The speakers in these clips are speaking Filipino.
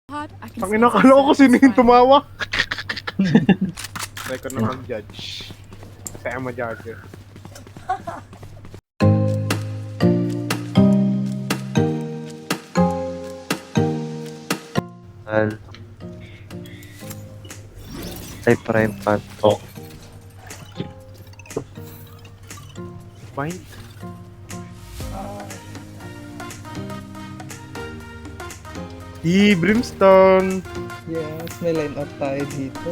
Ang inakala ko sino yung tumawa. Try ko na mag-judge. Kasi I'm a judger. Ay, prime pan. Oh. Bind. Brimstone! Yes, may line up tayo dito.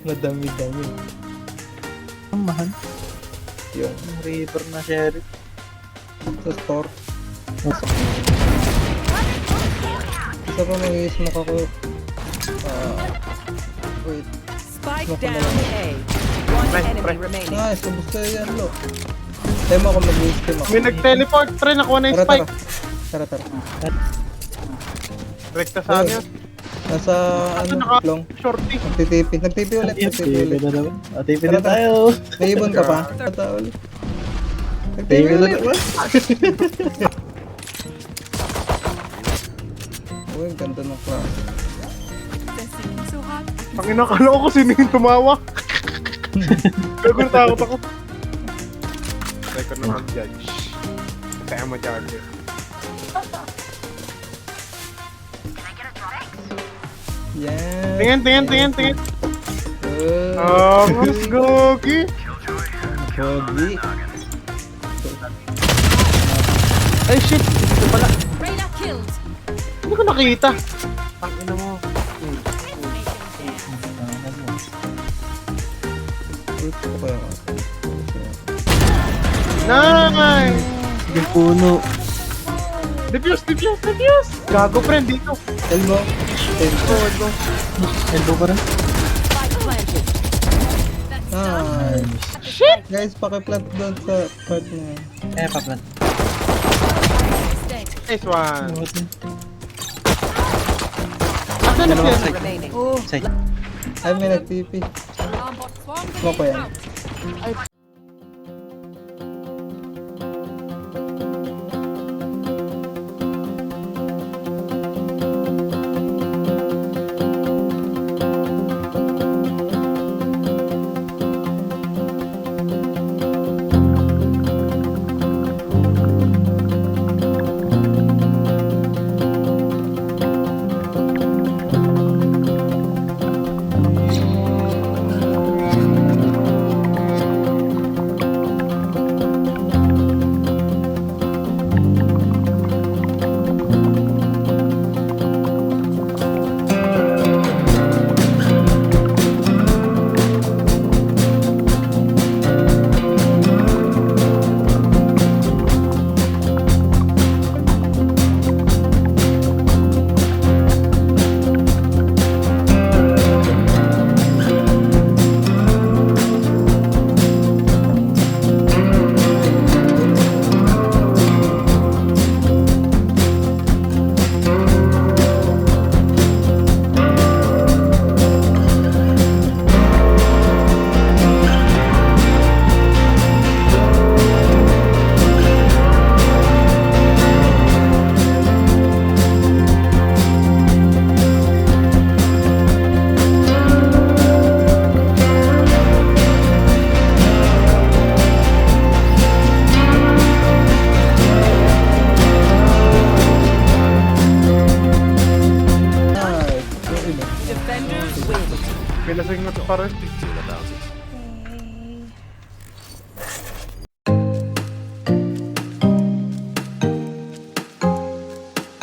Madami-dami. Ang mahal. Yung River na sheriff. sa store. Isa pa may smoke ako. Wait. Spike Smoke down na lang. A. One Pre, enemy pre. remaining. Nice, kabus kayo yan, lo. Tayo mo ako mag-wisdom ako. May nag-teleport, pre. Nakuha na yung Tara, tara. spike. Tara. Rekta sa akin. Nasa, ano, long. Shorty. Nagtitipi ulit. Nagtitipi ulit. Atipi Tara, na tayo. May ibon ka pa? Tata ulit. Atipi Nagtipi na ulit. naman. Uy, ang ganda ng klase. Ang inakala ko sino yung tumawa. Gagawin takot ako. Try ko na mag-judge. Kasi I'm a judger. Yan. Tingin. Oh, Mas gogi. Gogi. Ay shit, ito pala. Reyna killed. Hindi ko nakita. Tangina mo. Fruit ko kaya ako. Nice! Yung puno. Defuse! Gago friend dito. Elmo. Elbow. Elbow pa rin. Spike planted. Nice. Shit! Guys, pakiplant doon sa part na yan. Eh, paplan. Nice one. One Asan na siya? enemy remaining. Oh, Side. ay may nag-TP. Smoke ko yan. Defenders win. Pilasing na to pa rin.